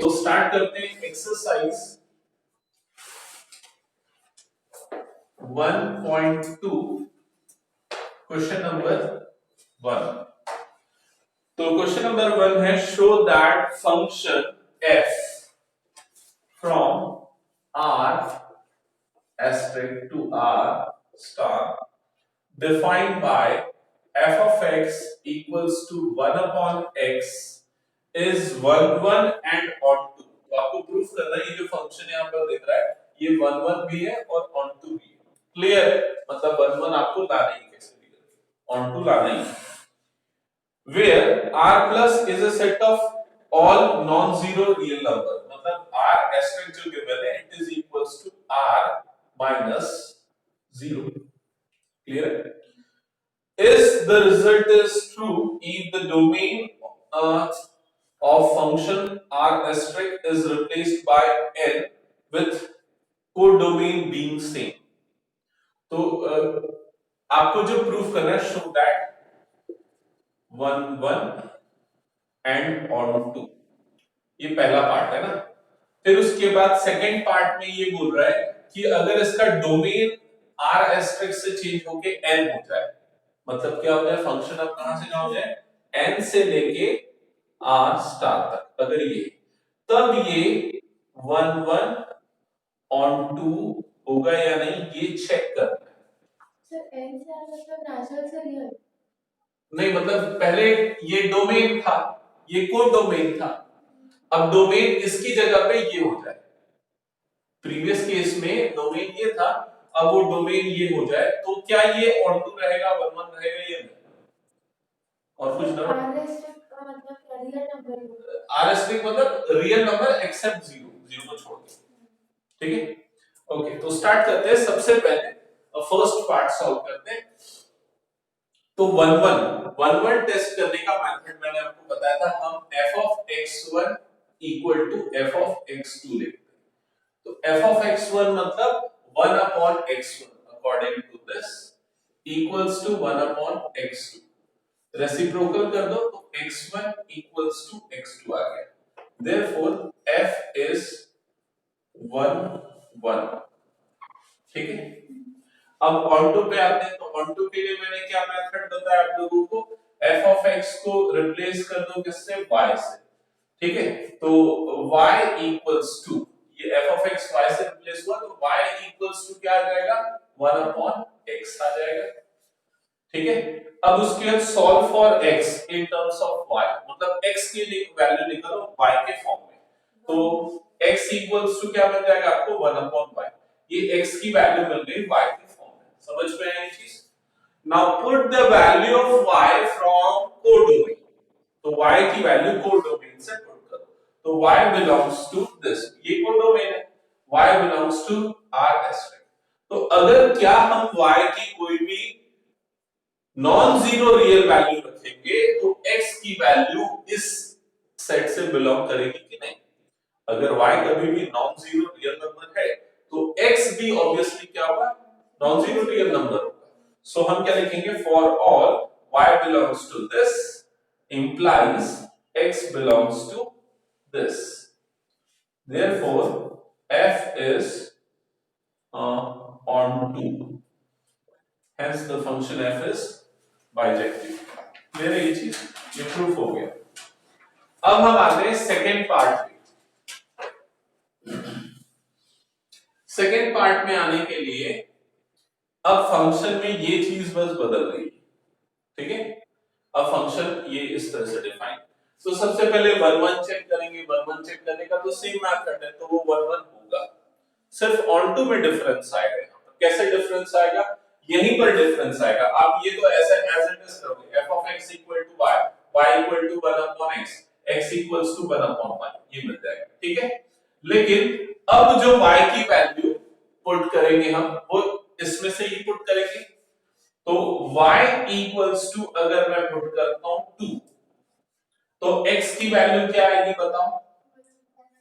तो स्टार्ट करते हैं एक्सरसाइज 1.2 क्वेश्चन नंबर 1। तो क्वेश्चन नंबर 1 है show that function f from r asterisk to r star defined by f of x equals to 1 upon x is 1 and onto। तो आपको proof करना है ये जो फंक्शन यहाँ पर दिख रहा है ये 1 भी है और onto भी है। क्लियर? मतलब 1 आपको लाना ही कैसे भी करके onto लाना ही है। where r plus is a set of all non-zero real number, मतलब r asterisk जो गिवन है it is equals to r minus 0। Clear है? If the result is true if the domain of function r asterisk is replaced by n with codomain being same। तो आपको जो proof करना है show that 1 and onto, ये पहला part है ना। फिर उसके बाद सेकंड पार्ट में ये बोल रहा है कि अगर इसका डोमेन r एस्टेरिस्क से चेंज होके n हो जाए, मतलब क्या हो जाए फंक्शन अब कहां से कहां हो जाए n से लेके r स्टार तक, अगर ये तब ये 1 ऑन टू होगा या नहीं ये चेक करना है। सर n से r मतलब नेचुरल से रियल नहीं, मतलब पहले ये डोमेन था ये कोड डोमेन था, अब डोमेन इसकी जगह पे ये हो जाए। प्रीवियस केस में डोमेन ये था अब वो डोमेन ये हो जाए तो क्या ये ऑन टू रहेगा 1 रहेगा या नहीं? और कुछ ना r एस्टेरिस्क का मतलब क्या रियल नंबर r एस्टेरिस्क मतलब रियल नंबर एक्सेप्ट 0 को छोड़ के। ठीक है, ओके। तो स्टार्ट करते हैं। सबसे पहले फर्स्ट पार्ट सॉल्व करते हैं। तो 1 टेस्ट करने का मेथड मैंने आपको बताया था, हम f of x1 equal to f of x2 लिखते हैं। तो f of x1 मतलब 1 upon x1 according to this equals to 1 upon x2। Reciprocal कर दो तो x1 equals to x2 आ गया। therefore f is 1 ठीक है। अब ऑनटू पे आते हैं। तो ऑनटू के लिए मैंने क्या मेथड बताया आप लोगों को, f of x को रिप्लेस कर दो किससे y से। ठीक है, तो y equals to ये f of x y से रिप्लेस हुआ तो y equals to क्या आ जाएगा 1 upon x आ जाएगा। ठीक है, अब उसके बाद solve for x in terms of y, मतलब x की वैल्यू निकालो y के फॉर्म में। तो x equals to क्या बन जाएगा आपको 1 upon y, ये x की वैल्यू मिल गई y के फॉर्म में। समझ में आई ये चीज? Now put the value of y from codomain, तो y की वैल्यू कोडोमेन से पुट करो। तो y belongs to this, ये कोडोमेन है, y belongs to r asterisk. तो अगर क्या हम y की कोई भी नॉन जीरो रियल वैल्यू रखेंगे तो x की वैल्यू इस सेट से बिलोंग करेगी कि नहीं। अगर y कभी भी नॉन जीरो रियल नंबर है तो x भी ऑब्वियसली क्या होगा नॉन जीरो रियल नंबर होगा। सो हम क्या लिखेंगे, for all y belongs to this implies x belongs to this, therefore f is onto, hence the function f is bijective. Clear है ये चीज, ये प्रूफ हो गया। अब हम आते हैं सेकेंड पार्ट पे। सेकेंड पार्ट में आने के लिए अब फंक्शन में ये चीज बस बदल गई। ठीक है, अब फंक्शन ये इस तरह से डिफाइन। तो सबसे पहले 1 चेक करेंगे। 1 चेक करने का तो सेम मेथड है, तो वो 1 होगा, सिर्फ ऑन टू में डिफरेंस आएगा। कैसे डिफरेंस आएगा, यहीं पर डिफरेंस आएगा। आप ये तो ऐसे एज इट इज करोगे, f of x equal to y, y equal to 1 upon x, x equals to 1 upon y, ये मिल जाएगा। ठीक है, लेकिन अब जो y की वैल्यू पुट करेंगे हम वो इसमें से ही पुट करेंगे। तो y equals to अगर मैं पुट करता हूं 2 तो x की वैल्यू क्या आएगी बताओ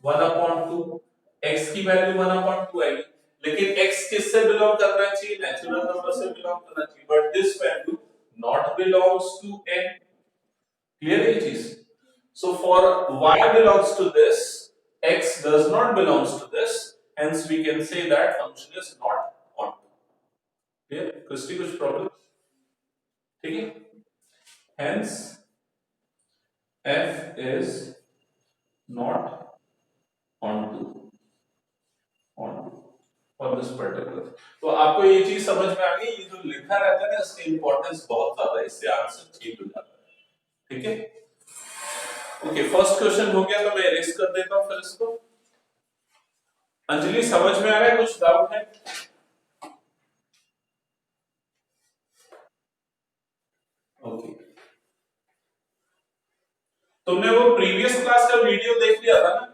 1 upon 2, x की वैल्यू 1 upon 2 आएगी। लेकिन x किससे बिलोंग करना चाहिए, नेचुरल नंबर से बिलोंग करना चाहिए, but this value not belongs to n। Clear है ये चीज? So for y belongs to this x does not belongs to this, hence we can say that function is not onto. Clear? कृष्टि कुछ problem? ठीक है? Hence f is not onto for this particular. तो आपको ये चीज समझ में आ गई, ये जो लिखा रहता है ना इसकी इंपॉर्टेंस बहुत ज्यादा है, इससे आंसर चेंज हो जाता है. ठीक है? ओके, फर्स्ट क्वेश्चन हो गया तो मैं इरेज कर देता हूं फिर इसको. अंजलि समझ में आ रहा है, कुछ डाउट है? ओके, तुमने वो प्रीवियस क्लास का वीडियो देख लिया था ना?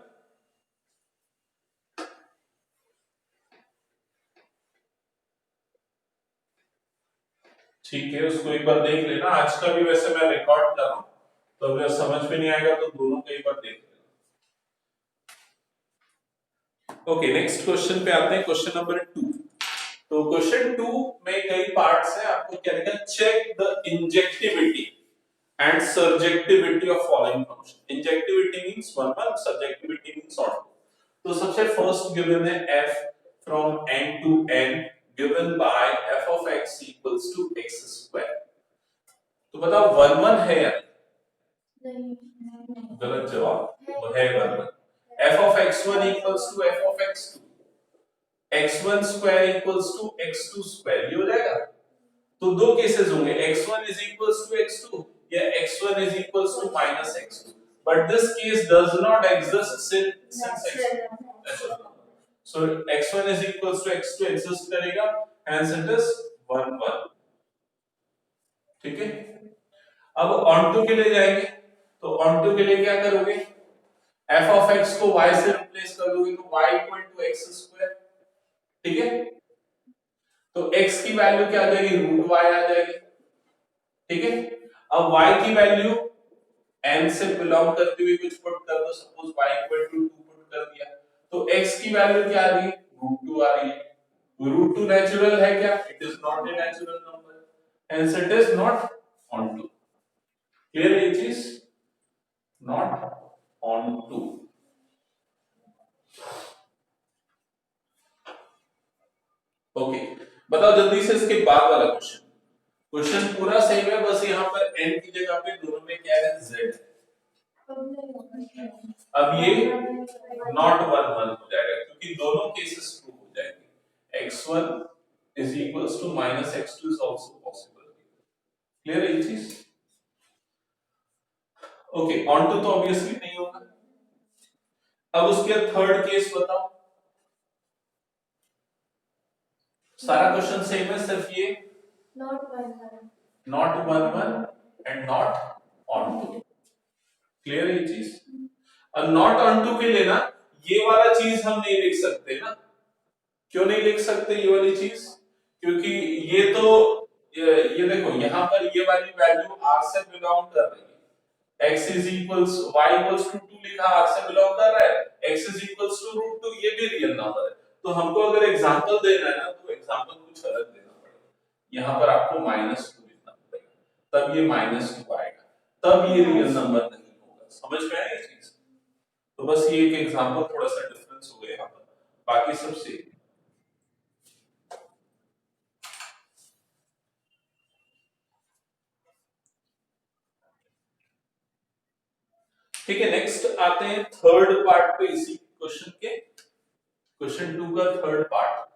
ठीक है, उसको एक बार देख लेना. आज का भी वैसे मैं रिकॉर्ड कर रहा हूं, तो अगर समझ में नहीं आएगा तो दोनों को एक बार देख लेना. ओके, नेक्स्ट क्वेश्चन पे आते हैं, क्वेश्चन नंबर 2. तो क्वेश्चन 2 में कई पार्ट्स हैं. आपको क्या लिखा है? Check the injectivity and surjectivity of following function. Injectivity means 1 subjectivity means odd. तो सबसे फर्स्ट गिवन है f from n to n given by f of x equals to x square. तो बताओ 1 है या नहीं? गलत जवाब. वो है 1. f of x1 equals to f of x2, x1 square equals to x2 square. ये हो जाएगा. तो दो केसेस होंगे, x1 is equals to x2 या x1 is equals to minus x2, but this case does not exist since x2. So x1 is equals to x2 exist करेगा, hence it is 1 1. ठीक है? अब onto के लिए जाएंगे, तो onto के लिए क्या करोगे? f of x को y से रिप्लेस कर दोगे तो y equal to x square. ठीक है? तो x की वैल्यू क्या आ जाएगी? रूट y आ जाएगी. ठीक है? अब y की वैल्यू n से बिलोंग करते हुए कुछ पुट कर दो, suppose y equal to 2 put कर दिया, तो x की वैल्यू क्या आ रही है? √2 आ रही है. √2 नेचुरल है क्या? It is not a natural number, hence it is not onto. Clear है ये चीज? Not onto. ओके, बताओ जल्दी से इसके बाद वाला क्वेश्चन. क्वेश्चन पूरा सेम है, बस यहाँ पर n की जगह पे दोनों में क्या है? z है. अब ये नॉट 1 1 हो जाएगा क्योंकि दोनों केसेस ट्रू हो जाएंगे. x1 is equals to minus x2 is also possible. Clear है ये चीज? ओके, onto तो ऑब्वियसली नहीं होगा. अब उसके थर्ड केस बताओ. सारा क्वेश्चन सेम है, सिर्फ ये Not 1 1. Not 1 1 and not onto. Clear है ये चीज? अब नॉट onto के लिए ना ये वाला चीज हम नहीं लिख सकते ना. क्यों नहीं लिख सकते ये वाली चीज? क्योंकि ये तो ये देखो यहाँ पर ये वाली वैल्यू r से बिलोंग कर रही है. x is equals y equals to 2 लिखा r से बिलोंग कर रहा है, x is equals to √2 ये भी रियल नंबर है. तो हमको अगर एग्जांपल देना है ना तो एग्जांपल कुछ अलग देना पड़ेगा. यहाँ पर आपको -2 लिखना पड़ेगा, तब ये -2 आएगा, तब ये रियल नंबर नहीं होगा. समझ में आया ये चीज? तो बस ये एक एग्जांपल थोड़ा सा डिफरेंस हो गया यहाँ पर, बाकी सब सेम. ठीक है, नेक्स्ट आते हैं थर्ड पार्ट पे इसी क्वेश्चन के. क्वेश्चन 2 का third part.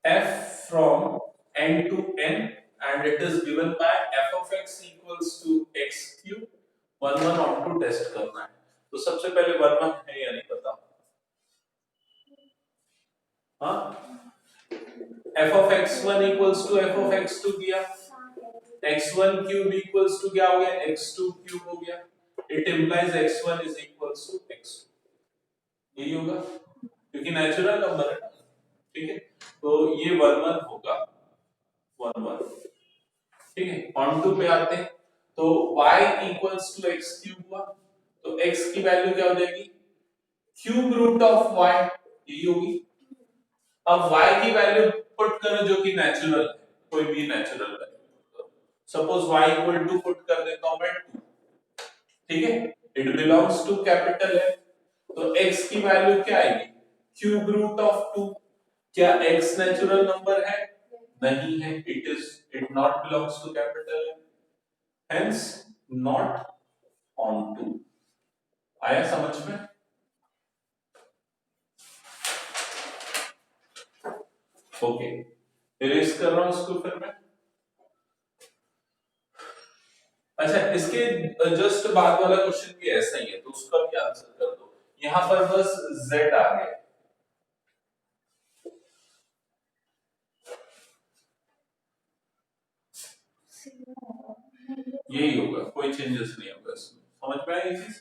f from n to n and it is given by f of x equals to x cube. 1 1 onto test करना है. तो सबसे पहले 1 1 है या नहीं पता? हाँ, f of x1 equals to f of x2 दिया, x1 cube equals to क्या हो गया? x2 cube हो गया. It implies x1 is equals to x2. यही होगा क्योंकि नेचुरल नंबर है ना. ठीक है, तो ये 1 1 होगा. 1 1. ठीक है, onto पे आते हैं. तो y equals to x cube हुआ, तो x की वैल्यू क्या हो जाएगी? क्यूब रूट ऑफ y, यही होगी. अब y की वैल्यू पुट करो जो कि नेचुरल है, कोई भी natural value. Suppose y equal to put कर देता हूं मैं 2, ठीक है, इट बिलोंग्स टू कैपिटल है, तो x की वैल्यू क्या आएगी, क्यूब रूट ऑफ 2। क्या x नेचुरल नंबर है? नहीं है, it not belongs to capital है, हेंस नॉट ऑन टू। आया समझ में? ओके, इरेज कर रहा हूं उसको फिर मैं। अच्छा, इसके जस्ट बाद वाला क्वेश्चन भी ऐसा ही है, तो उसका भी आंसर कर दो। यहां पर बस z आ गया, यही होगा, कोई चेंजेस नहीं होगा इसमें। समझ में आई ये चीज?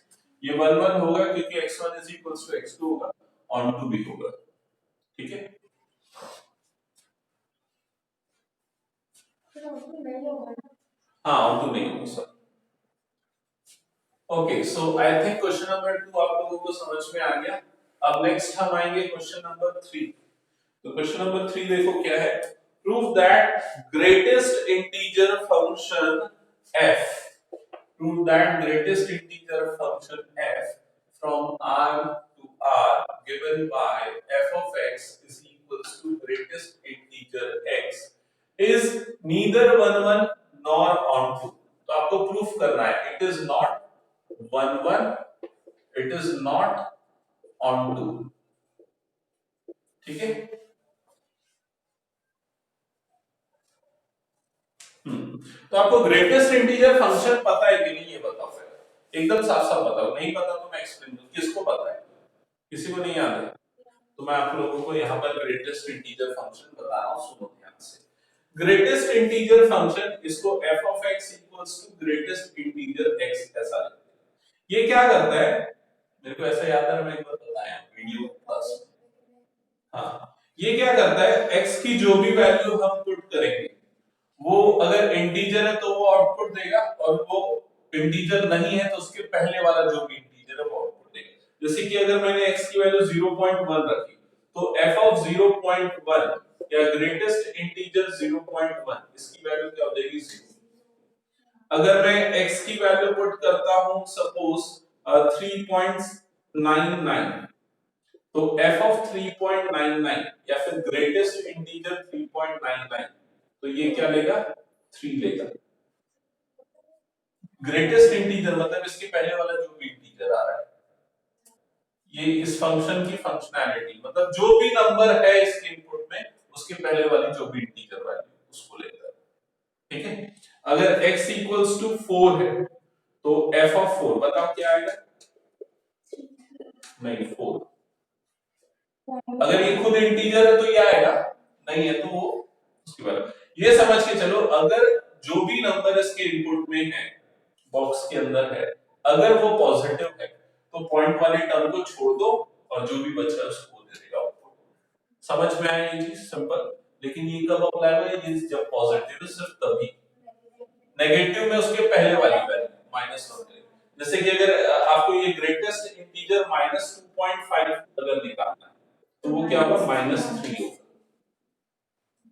ये 1 1 होगा क्योंकि x1 is equals to x2 होगा, ऑन टू भी होगा, ठीक है। हाँ, ऑन टू नहीं होगा sir. Okay, so I think question number 2 आप लोगों को समझ में आ गया। अब नेक्स्ट हम आएंगे क्वेश्चन नंबर 3। तो क्वेश्चन नंबर 3 देखो क्या है, prove that greatest integer function f, prove that greatest integer function f from r to r given by f of x is equals to greatest integer x is neither 1 1 nor onto। तो आपको proof करना है it is not 1 1, it is not onto, ठीक है। तो आपको greatest integer function पता है कि नहीं ये बताओ, फिर एकदम साफ साफ बताओ, नहीं पता तो मैं एक्सप्लेन करूं। किसको पता है? किसी को नहीं याद है? तो मैं आप लोगों को यहाँ पर ग्रेटेस्ट इंटीजर फंक्शन बता रहा हूँ, सुनो ध्यान से। ग्रेटेस्ट इंटीजर फंक्शन, इसको f of x equals to greatest integer x ऐसा लिखते हैं। ये क्या करता है, मेरे को ऐसा याद है, मैं एक बार बताया वीडियो क्लास में। हाँ, ये क्या करता है, x की जो भी वैल्यू हम पुट करेंगे वो अगर इंटीजर है तो वो आउटपुट देगा, और वो इंटीजर नहीं है तो उसके पहले वाला जो भी इंटीजर है वो आउटपुट देगा। जैसे कि अगर मैंने x की वैल्यू 0.1 रखी, तो f of 0.1 या ग्रेटेस्ट इंटीजर 0.1, इसकी वैल्यू क्या हो जाएगी, 0। अगर मैं x की वैल्यू पुट करता हूं सपोज 3.99, तो f of 3.99 या फिर ग्रेटेस्ट इंटीजर 3.99, तो ये क्या लेगा, 3 लेगा। ग्रेटेस्ट इंटीजर मतलब इसके पहले वाला जो भी इंटीजर आ रहा है, ये इस फंक्शन की फंक्शनैलिटी, मतलब जो भी नंबर है इसके इनपुट में उसके पहले वाली जो भी इंटीजर वैल्यू उसको लेता है, ठीक है। अगर x इक्वल्स टू 4 है तो f ऑफ 4 बताओ क्या आएगा, नहीं 4। अगर ये खुद इंटीजर है तो ये आएगा, नहीं है तो वो उसकी वैल्यू। ये समझ के चलो, अगर जो भी नंबर इसके इनपुट में है, बॉक्स के अंदर है, अगर वो पॉजिटिव है तो पॉइंट वाले टर्म को छोड़ दो और जो भी बचा है उसको दे देगा आउटपुट। समझ में आया ये चीज, सिंपल। लेकिन ये कब अप्लाई होगा, ये जब पॉजिटिव है सिर्फ तभी, नेगेटिव में उसके पहले वाली वैल्यू -1 करेगा। जैसे कि अगर आपको ये ग्रेटेस्ट इंटीजर -2.5 अगर निकालना है तो वो क्या होगा, -3 होगा।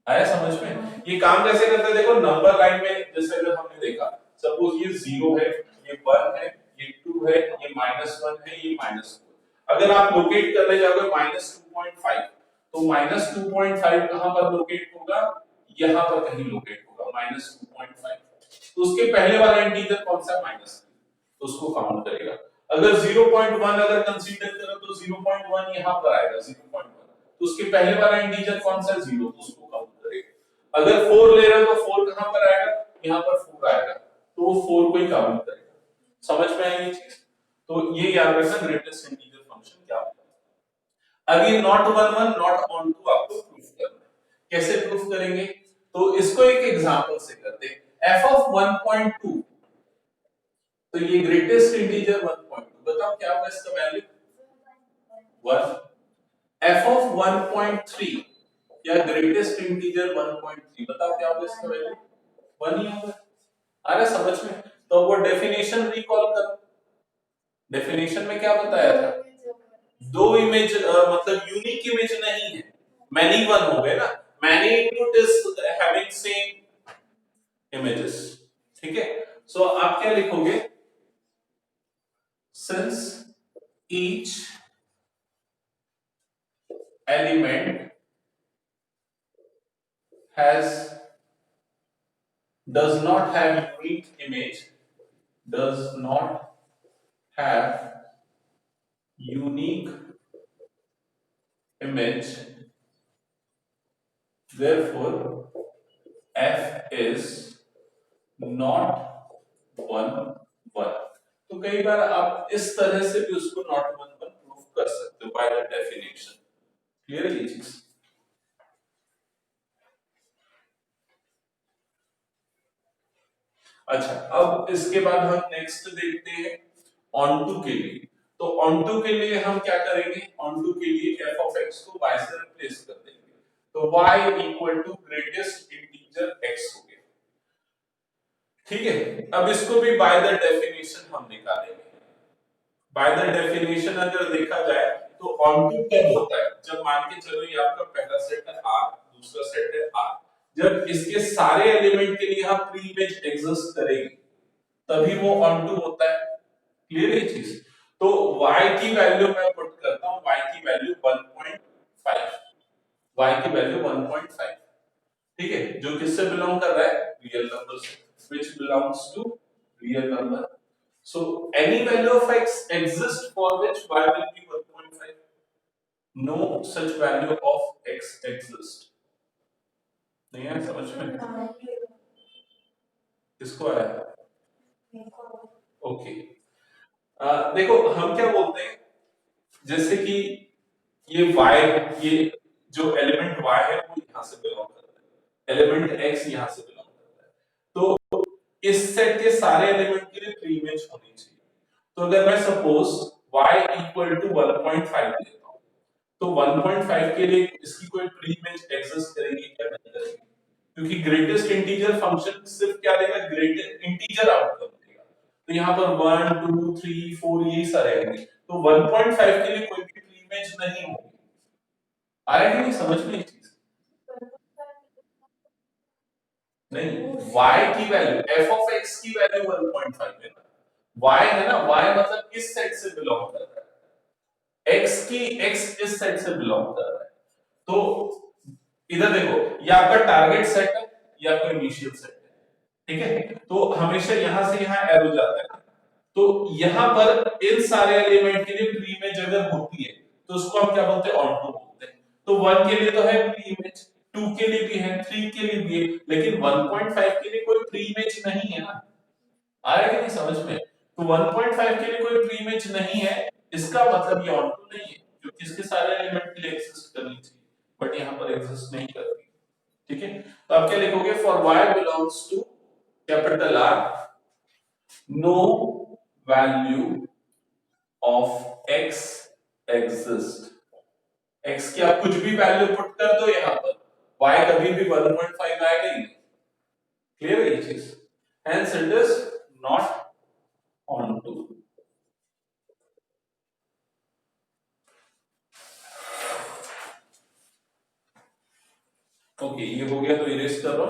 आया समझ में? ये काम कैसे करता है देखो, नंबर लाइन में जैसे अगर हमने देखा, सपोज ये 0 है, ये 1 है, ये 2 है, ये -1 है, ये -4। अगर आप लोकेट करने जाओगे -2.5, तो -2.5 कहां पर लोकेट होगा, यहां पर कहीं लोकेट होगा -2.5। तो उसके पहले वाला इंटीजर कौन सा, -3, तो उसको काउंट करेगा। अगर 0.1 अगर कंसीडर करो तो 0.1 यहां पर आएगा, 0.1, तो उसके पहले वाला इंटीजर कौन सा, 0, तो उसको काउंट करेगा। अगर 4 ले रहे हो तो 4 कहां पर आएगा, यहां पर 4 आएगा, तो वो 4 को ही काउंट करेगा। समझ में आई ये चीज? तो ये याद रखना ग्रेटेस्ट इंटीजर फंक्शन क्या होता है। अभी नॉट 1 1 नॉट ऑन टू आपको प्रूफ करना है। कैसे प्रूफ करेंगे, तो इसको एक एग्जांपल से करते हैं। f of 1.2, तो ये ग्रेटेस्ट इंटीजर 1.2, बताओ क्या होगा इसका वैल्यू, 1। f of 1.3 या ग्रेटेस्ट इंटीजर 1.3, बताओ क्या होगा इसका वैल्यू, 1 ही होगा। आ रहा समझ में? तो वो डेफिनेशन रिकॉल करो। डेफिनेशन में क्या बताया था, दो इमेज मतलब यूनिक इमेज नहीं है, many वन हो गए ना, many input is having same images, ठीक है। सो आप क्या लिखोगे, since each element has does not have unique image, does not have unique image, therefore f is not one one. तो कई बार आप इस तरह से भी उसको नॉट वन वन प्रूफ कर सकते हो बाय द डेफिनेशन। क्लियर है ये चीज? अच्छा, अब इसके बाद हम नेक्स्ट देखते हैं ऑनटू के लिए। तो ऑनटू के लिए हम क्या करेंगे, ऑनटू के लिए f ऑफ x को y से रिप्लेस कर देंगे, तो y equal to greatest integer x हो गया, ठीक है। अब इसको भी बाय द डेफिनेशन हम निकालेंगे। बाय द डेफिनेशन अगर देखा जाए तो ऑनटू कब होता है, जब मान के चलो ये आपका पहला सेट है R, दूसरा सेट है R, जब इसके सारे एलिमेंट के लिए हम प्री इमेज एग्जिस्ट करेगी तभी वो ऑनटू होता है। क्लियर है चीज? तो y की वैल्यू मैं पुट करता हूं, y की वैल्यू 1.5, y की वैल्यू 1.5, ठीक है, जो किससे बिलोंग कर रहा है, रियल नंबर से, which belongs to real number. So any value of x exists for which y will be 1.5. No such value of x exists. नहीं है समझ में? किसको आया? ओके, देखो हम क्या बोलते हैं, जैसे कि ये y, ये जो एलिमेंट y है वो यहां से बिलोंग करता है, एलिमेंट x यहां से बिलोंग करता है, तो इस सेट के सारे एलिमेंट के लिए प्री इमेज होनी चाहिए। तो अगर मैं सपोज y इक्वल टू 1.5 लेता हूं, तो 1.5 के लिए इसकी कोई प्री इमेज एग्जिस्ट करेगी क्या? नहीं करेगी, क्योंकि ग्रेटेस्ट इंटीजर फंक्शन सिर्फ क्या देगा, ग्रेटेस्ट इंटीजर आउटपुट देगा। तो यहाँ पर 1 2 3 4 यही सारे आएंगे, तो 1.5 के लिए कोई भी प्री इमेज नहीं होगी। आया कि नहीं समझ में ये चीज? नहीं, y की वैल्यू, f ऑफ x की वैल्यू 1.5 है ना, y है ना, y मतलब इस सेट से बिलोंग कर रहा है, x इस सेट से बिलोंग कर रहा है। तो इधर देखो, ये आपका टारगेट सेट है, ये आपका इनिशियल सेट है, ठीक है। तो हमेशा यहां से यहां एरो जाता है, तो यहां पर इन सारे एलिमेंट के लिए प्री इमेज अगर होती है तो उसको हम क्या बोलते हैं, ऑनटू बोलते हैं। तो 1 के लिए तो है प्री इमेज, 2 के लिए भी है, 3 के लिए भी है, लेकिन 1.5 के लिए कोई प्री इमेज नहीं है ना। आया कि नहीं समझ में? तो 1.5 के लिए कोई प्री इमेज नहीं है, इसका मतलब ये ऑनटू नहीं है, क्योंकि इसके सारे एलिमेंट के लिए एग्जिस्ट करनी चाहिए, बट यहां पर एग्जिस्ट नहीं करती, ठीक है। तो आप क्या लिखोगे, for y belongs to capital R, no value of x exist. x की आप कुछ भी वैल्यू पुट कर दो यहां पर, y कभी भी 1.5 आएगा ही नहीं। क्लियर है ये चीज? Hence it is not onto. Okay, ये हो गया, तो इरेज कर लो।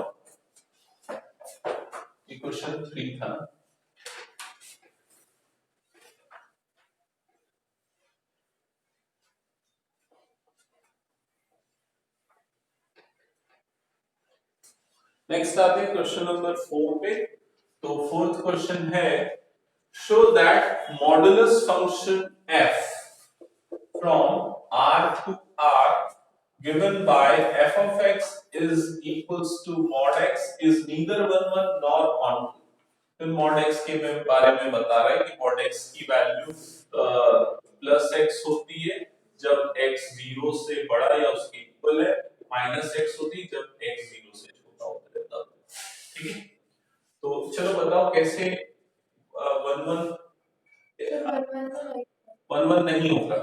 ये क्वेश्चन 3 था। नेक्स्ट आते हैं क्वेश्चन नंबर 4 पे। तो फोर्थ क्वेश्चन है, show that modulus function f from R to R given by f of x is equals to mod x is neither 1 1 nor onto। तो mod x के बारे में बता रहा है कि mod x की वैल्यू प्लस x होती है जब x 0 से बड़ा या उसके इक्वल है, माइनस x होती है जब x 0 से छोटा होता है तब, ठीक है। तो चलो बताओ कैसे 1 1 नहीं होगा।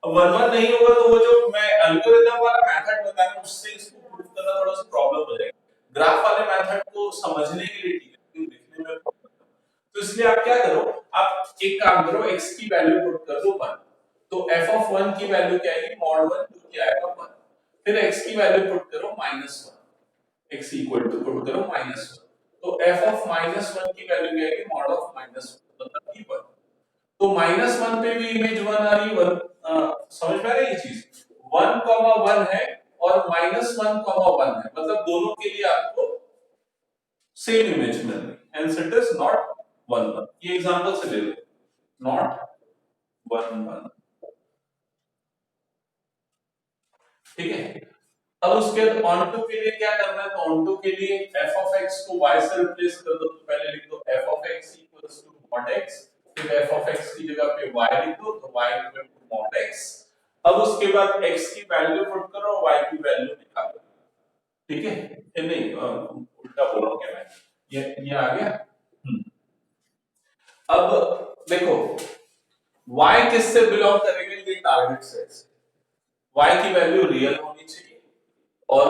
अब 1 1 नहीं होगा तो वो जो मैं एल्गोरिथम वाला मेथड बताया उससे इसको प्रूव करना थोड़ा सा प्रॉब्लम हो जाएगा। ग्राफ वाले मेथड को समझने के लिए ठीक है, लिखने में प्रॉब्लम, तो इसलिए आप क्या करो, आप एक काम करो, x की वैल्यू पुट कर दो 1, तो f ऑफ 1 की वैल्यू क्या आएगी, mod 1 जो क्या आएगा 1। फिर x की वैल्यू पुट करो -1, x इक्वल टू पुट करो -1, तो f ऑफ -1 की वैल्यू क्या है, मॉड ऑफ -1 मतलब कि 1। तो -1 पे भी इमेज 1 आ रही है, 1 समझ में आ रही है ये चीज, 1,1 है और -1,1 है, मतलब दोनों के लिए आपको सेम इमेज मिल रही है, हेंस इट इज नॉट 1 1। ये एग्जांपल से ले लो, नॉट 1 1, ठीक है। अब उसके बाद ऑन टू के लिए क्या करना है, तो ऑन टू के लिए f ऑफ x को y से रिप्लेस कर दो, तो पहले लिख दो f of x equals to mod x, फिर f ऑफ x की जगह पे y लिख दो, तो y equal to mod x। अब उसके बाद x की वैल्यू पुट करो, y की वैल्यू निकालो, ठीक है। ये नहीं उल्टा बोल रहा हूं क्या मैं, ये आ गया। अब देखो y किससे बिलोंग करेगा, ये टारगेट सेट से, y की वैल्यू रियल होनी चाहिए और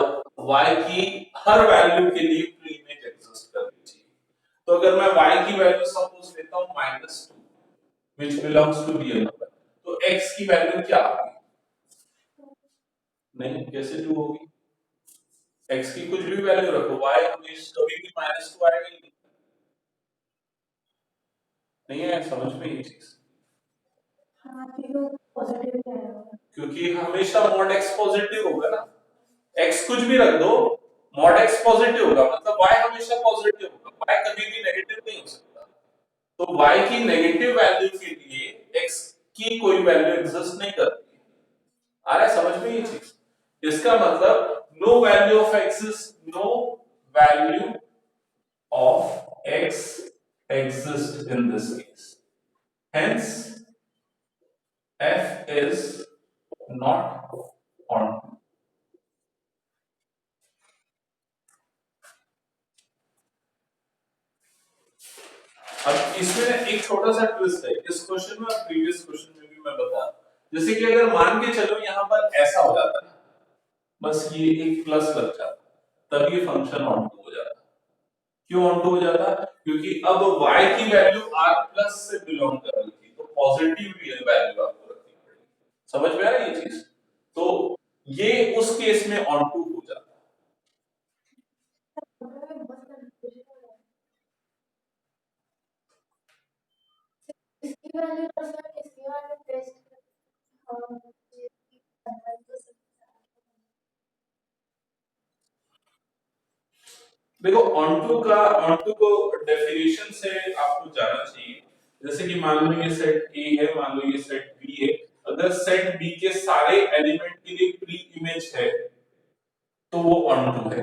y की हर वैल्यू के लिए प्री इमेज एग्जिस्ट करनी चाहिए। तो अगर मैं y की वैल्यू सपोज लेता हूं -2 which belongs to real number, तो x की वैल्यू क्या होगी, नहीं कैसे 2 होगी, x की कुछ भी वैल्यू रखो, y हमेशा कभी भी -2 आएगा ही नहीं है, समझ में ये चीज, हाँ तो पॉजिटिव आएगा क्योंकि हमेशा mod x पॉजिटिव होगा ना, x कुछ भी रख दो mod x पॉजिटिव होगा, मतलब y हमेशा पॉजिटिव होगा, y कभी भी नेगेटिव नहीं हो सकता। तो y की नेगेटिव वैल्यू के लिए x की कोई वैल्यू एग्जिस्ट नहीं करती, आ रहा है समझ में ये चीज, इसका मतलब no value of x is no value of x exist in this case, hence f is not on। अब इसमें एक छोटा सा ट्विस्ट है इस क्वेश्चन में और प्रीवियस क्वेश्चन में भी मैं बता, जैसे कि अगर मान के चलो यहाँ पर ऐसा हो जाता है, बस ये एक प्लस लग जाता, तब ये फंक्शन ऑन टू हो जाता। क्यों ऑन टू हो जाता, क्योंकि अब y की वैल्यू r प्लस से बिलोंग कर रही थी, तो पॉजिटिव रियल वैल्यू आपको रखनी पड़ेगी, समझ में आ रही है ये चीज, तो ये उस केस में ऑन टू हो जाता। इसकी वैल्यू इसकी वैल्यू टेस्ट देखो ऑनटू को डेफिनेशन से आपको जाना चाहिए, जैसे कि मान लो ये सेट A है, मान लो ये सेट B है, अगर सेट B के सारे एलिमेंट के लिए प्री इमेज है तो वो ऑनटू है,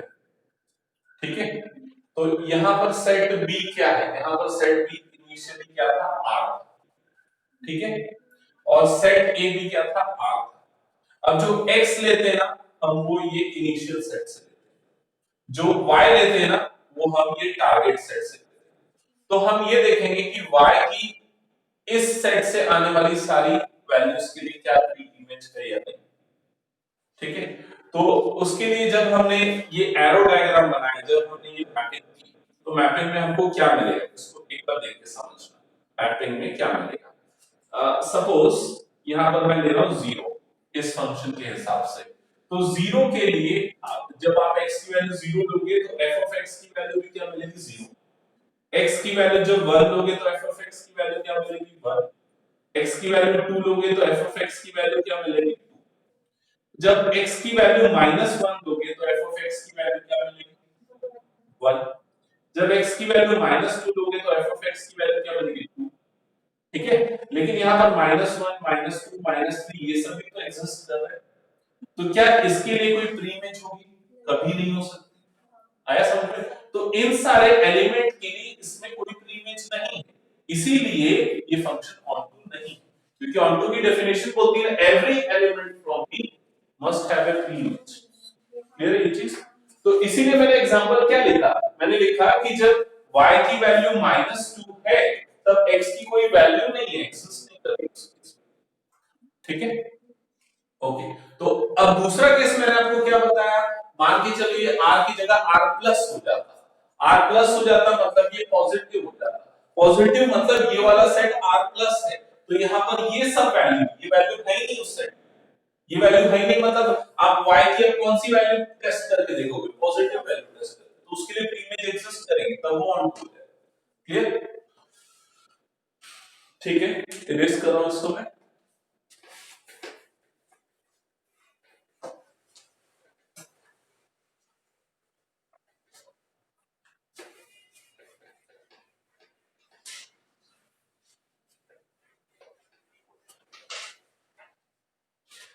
ठीक है। तो यहां पर सेट B क्या है, यहां पर सेट B इनिशियली क्या था R, ठीक है, और सेट A भी क्या था R। अब जो X लेते हैं ना हम वो ये इनिशियल सेट से, जो y लेते हैं ना वो हम ये टारगेट सेट से, तो हम ये देखेंगे कि y की इस सेट से आने वाली सारी वैल्यूज के लिए क्या प्री इमेज है या नहीं, ठीक है। तो उसके लिए जब हमने ये एरो डायग्राम बनाया, जब हमने ये मैपिंग की, तो मैपिंग में हमको क्या मिलेगा, इसको एक बार देख के समझना मैपिंग में क्या मिलेगा। सपोज यहां पर मैं ले रहा हूं 0 इस फंक्शन के हिसाब से, तो 0 के लिए जब आप x की वैल्यू 0 लोगे तो f ऑफ x की वैल्यू भी क्या मिलेगी 0, x की वैल्यू जब 1 लोगे तो f ऑफ x की वैल्यू क्या मिलेगी 1, x की वैल्यू 2 लोगे तो f ऑफ x की वैल्यू क्या मिलेगी 2, जब x की वैल्यू -1 दोगे तो f ऑफ x की वैल्यू क्या मिलेगी 1, जब x की वैल्यू -2 दोगे तो f ऑफ x की वैल्यू क्या मिलेगी 2, ठीक है। लेकिन यहाँ पर -1 -2 -3 ये सब भी तो एग्जिस्ट कर रहे हैं, तो क्या इसके लिए कोई प्री इमेज होगी, कभी नहीं हो सकती, आया समझ में। तो इन सारे एलिमेंट के लिए इसमें कोई प्री इमेज नहीं है, इसीलिए ये फंक्शन ऑनटू नहीं, क्योंकि ऑनटू की डेफिनेशन बोलती है every element from B must have a pre image, clear है ये चीज। तो इसीलिए मैंने एग्जांपल क्या लिखा, मैंने लिखा कि जब y की वैल्यू -2 है तब x की कोई वैल्यू नहीं है, एग्जिस्ट नहीं कर रही, ठीक है। ओके, तो अब दूसरा केस मैंने आपको क्या बताया, मान के चलो ये r की जगह r प्लस हो जाता, r प्लस हो जाता मतलब ये पॉजिटिव हो जाता, पॉजिटिव मतलब ये वाला सेट r प्लस है, तो यहां पर ये सब वैल्यू, ये वैल्यू है ही नहीं उस सेट, ये वैल्यू है ही नहीं, मतलब आप y की अब कौन सी वैल्यू टेस्ट करके देखोगे, पॉजिटिव वैल्यू टेस्ट करके, तो उसके लिए प्री इमेज एग्जिस्ट करेंगे तब वो ऑन टू है। क्लियर? ठीक है, इरेज कर रहा हूं इसको मैं।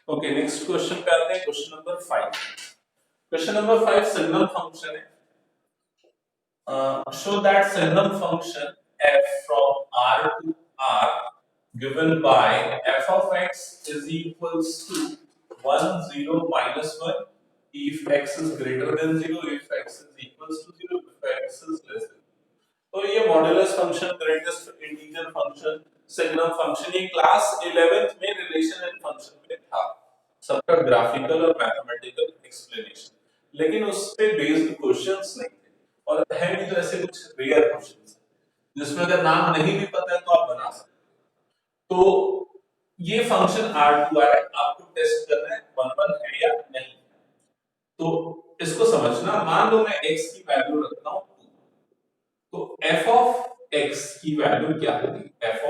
ओके, नेक्स्ट क्वेश्चन पे आते हैं, question number 5। Question number 5 signal function है। Show that signal function f from R to R given by f of x is equals to 1, 0, minus 1 if x is greater than 0, if x is equals to 0, if x is less than 0. तो ये modulus function, greatest integer function, signum function, ये class 11th में relation and function में था, सबका graphical और mathematical explanation, लेकिन उस पे बेस्ड क्वेश्चंस नहीं थे, और है भी तो ऐसे कुछ रेयर क्वेश्चंस जिसमें अगर नाम नहीं भी पता है तो आप बना सकते हो। तो ये फंक्शन R2 है, आपको टेस्ट करना है 1 1 है या नहीं। तो इसको समझना, मान लो मैं x की वैल्यू रखता हूं, तो f ऑफ x की वैल्यू क्या होगी, f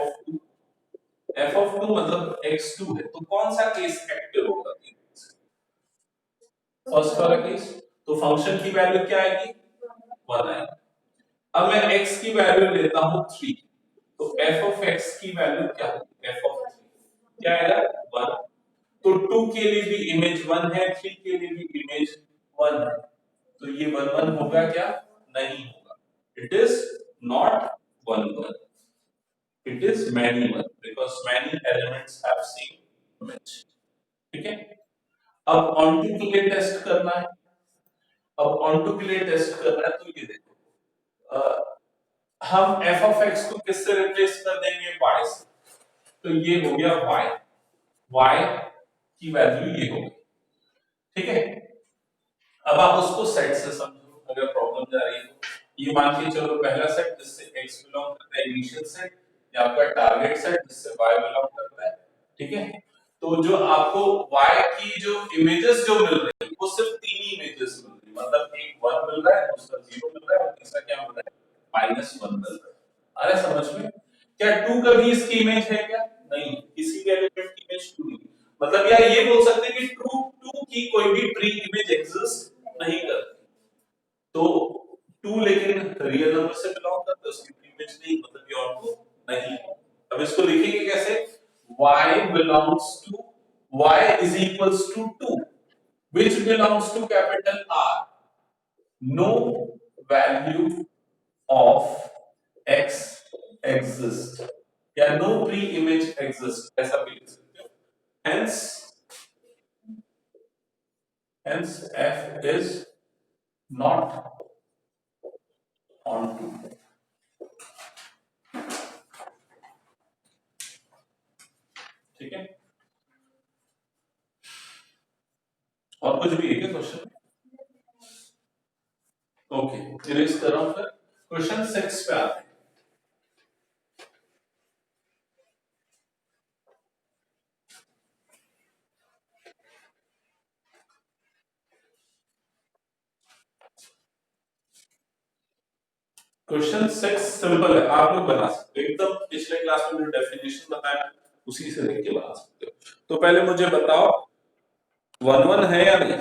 ऑफ 2 मतलब x2 है, तो कौन सा केस एक्टिव होगा, फर्स्ट वाला केस। तो फंक्शन की वैल्यू क्या आएगी, 1 आएगी। अब मैं x की वैल्यू लेता हूं 3, तो f ऑफ x की वैल्यू क्या होगी, f ऑफ 3 क्या आएगा, 1। तो 2 के लिए भी इमेज 1 है, 3 के लिए भी इमेज 1 है, तो ये 1 1 होगा क्या, नहीं होगा, it is not 1 1, it is many one because many elements have same image। ठीक है, अब onto के लिए टेस्ट करना है, अब onto के लिए टेस्ट करना है, तो ये देखो, हम f of x को किससे रिप्लेस कर देंगे, y से, तो ये हो गया y, y की वैल्यू ये होगी। ठीक है, अब आप उसको सेट से समझो, अगर प्रॉब्लम जा रही है तो ये मान के चलो पहला सेट जिससे x बिलोंग करता है, इनिशियल सेट, या आपका टारगेट सेट जिससे y बिलोंग करता है। ठीक है, तो जो आपको y की जो इमेजेस जो मिल रही है वो सिर्फ तीन ही इमेजेस मिल रही है, मतलब एक 1 मिल रहा है, दूसरा 0 मिल रहा है, और तीसरा क्या मिल रहा है, -1 मिल रहा है। आ रहा है समझ में? क्या 2 कभी इसकी इमेज है क्या, नहीं, किसी भी एलिमेंट की इमेज 2 नहीं, मतलब यार ये बोल सकते हैं कि ट्रू 2 की कोई भी प्री इमेज एग्जिस्ट नहीं करती, तो 2 लेकिन रियल नंबर से बिलोंग करता है, उसकी प्री इमेज नहीं, मतलब ये ऑटो नहीं। अब इसको लिखेंगे कैसे, y belongs to, y is equals to 2 which belongs to capital R, no value of x exists, या no pre image exists, ऐसा भी लिख सकते हो। hence f is not onto। ठीक है, और कुछ भी है क्या क्वेश्चन, ओके, इरेज कर रहा हूं फिर, क्वेश्चन 6 पे आते हैं। क्वेश्चन 6 सिंपल है, आप लोग बना सकते हो, एकदम पिछले क्लास में जो डेफिनेशन बताया उसी से देख के बना सकते हो। तो पहले मुझे बताओ 1 1 है या नहीं,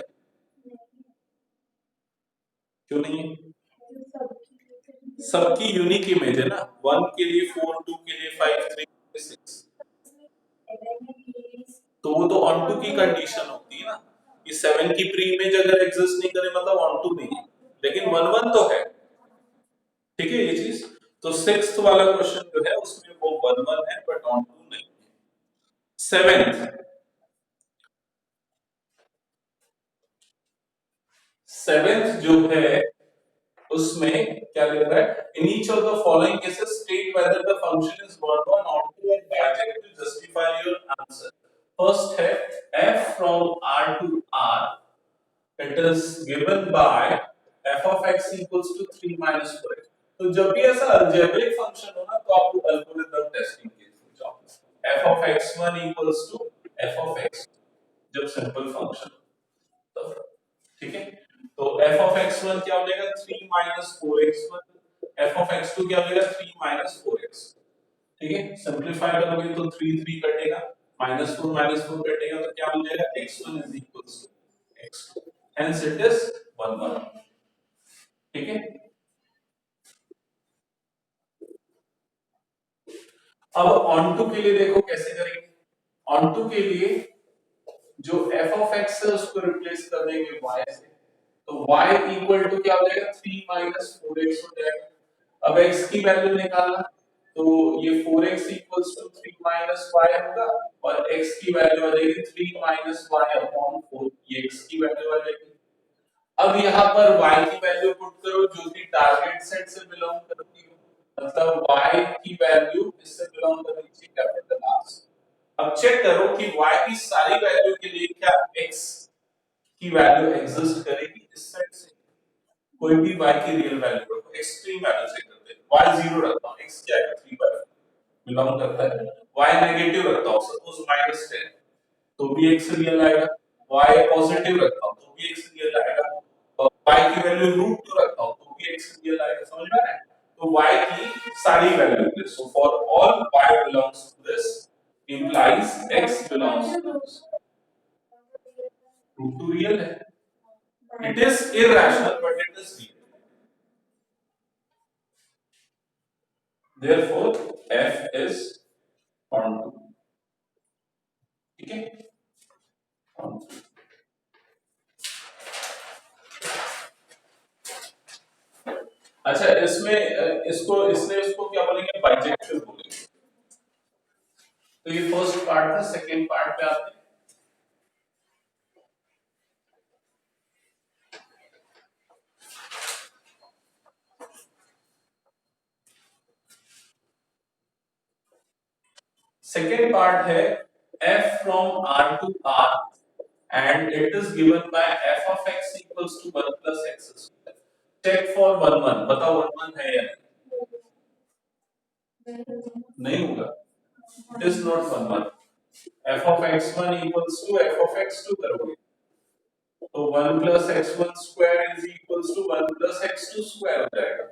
क्यों नहीं है, सबकी यूनिक इमेज है ना, 1 के लिए 4, 2 के लिए 5, 3 के लिए 6, तो वो तो ऑन टू की कंडीशन होती है ना, कि 7 की प्री इमेज अगर एग्जिस्ट नहीं करे मतलब ऑन टू नहीं है, लेकिन 1 1 तो है। ठीक है ये चीज, तो 6th वाला क्वेश्चन जो है उसमें वो 1 1 है बट ऑन टू नहीं। 7th जो है उसमें क्या लिख रहा है, in each of the following cases state whether the function is one one onto and bijective, justify your answer. First है f from R to R, it is given by f of x equals to 3 minus 4x। तो जब भी ऐसा algebraic function हो ना तो आप algorithm testing के थ्रू जाओ, f of x1 equals to f of x, जब सिंपल फंक्शन तब, ठीक है। तो f ऑफ x1 क्या हो जाएगा 3 minus 4x1, f of x2 क्या हो जाएगा 3 माइनस 4x, ठीक है। सिंपलीफाई करोगे तो 3 3 कटेगा, माइनस 4 कटेगा, तो क्या हो जाएगा x1 is equals to x2, hence it is 1 1, ठीक है। अब ऑन टू के लिए देखो कैसे करेंगे। ऑन टू के लिए जो f ऑफ x है उसको रिप्लेस कर देंगे y से, तो y इक्वल टू क्या हो जाएगा 3 माइनस 4x हो जाएगा। अब x की वैल्यू निकालना, तो ये 4x equals to 3 minus y होगा, और x की वैल्यू आ जाएगी 3 माइनस y अपॉन 4, ये x की वैल्यू आ जाएगी। अब यहाँ पर y की वैल्यू पुट करो जो कि टारगेट सेट से बिलोंग करती हो, मतलब y की वैल्यू इससे बिलोंग करनी चाहिए कैपिटल R से। अब चेक करो कि y की सारी वैल्यू के लिए क्या x की वैल्यू एग्जिस्ट करेगी इस सेट से। कोई भी y की रियल वैल्यू रखो, एक्सट्रीम वैल्यू से करते हैं, y 0 रखता हूं, x क्या है 3 बाय बिलोंग करता है, y नेगेटिव रखता हूं, सपोज -10, तो भी x रियल आएगा, y पॉजिटिव रखता हूं तो भी x रियल आएगा, और y की वैल्यू √2 रखता हूं तो भी x रियल आएगा, समझ में आ रहा है। तो y की सारी वैल्यू, so for all y belongs to this implies x belongs to this, √2 real है, it is irrational but it is real, therefore f is onto, ठीक है। अच्छा, इसमें इसको क्या बोलेंगे बाइजेक्टिव बोलेंगे। तो ये फर्स्ट पार्ट था, सेकंड पार्ट पे आते हैं। सेकेंड पार्ट है f from R to R and it is given by f of x equals to 1 plus x square. Check for 1 1, बताओ 1 1 है या नहीं होगा, it is not 1 1, f of x1 equals to f of x2 करोगे तो 1 plus x1 square is equals to 1 plus x2 square हो जाएगा,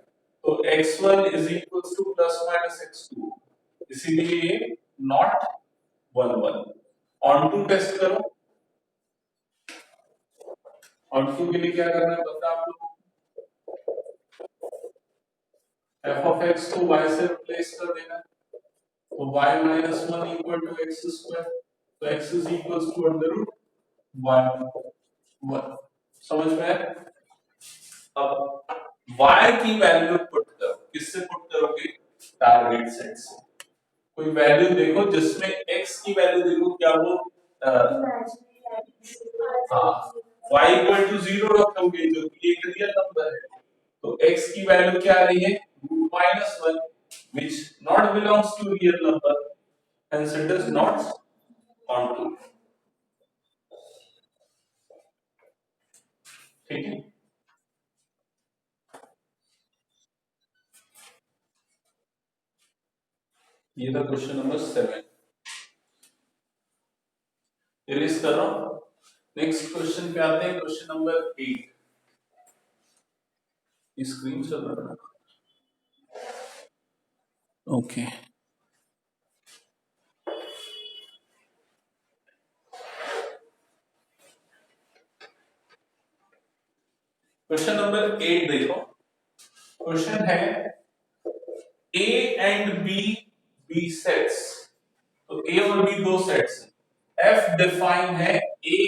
तो x1 is equals to plus minus x2, इसीलिए ये not 1 1। ऑन टू टेस्ट करो, on to के लिए क्या करना है बता आप लोग, f of x को y से रिप्लेस कर देना, तो y minus 1 equal to x square, तो x is equals to under root 1 समझ में आया। अब y की वैल्यू पुट करो, किससे पुट करोगे टारगेट सेट से, कोई वैल्यू देखो जिसमें x की वैल्यू देखो क्या वो हाँ y इक्वल टू 0 रखोगे जो कि एक रियल नंबर है, तो x की वैल्यू क्या आ रही है -1 which not belongs to real number, hence it is not onto, ठीक है। ये था क्वेश्चन नंबर 7, इरेज कर रहा हूं। नेक्स्ट क्वेश्चन पे आते हैं, क्वेश्चन नंबर 8, स्क्रीन चल रहा है, ओके। क्वेश्चन नंबर 8 देखो, क्वेश्चन है A एंड B सेट्स, तो A और B दो सेट्स हैं, F डिफाइन है A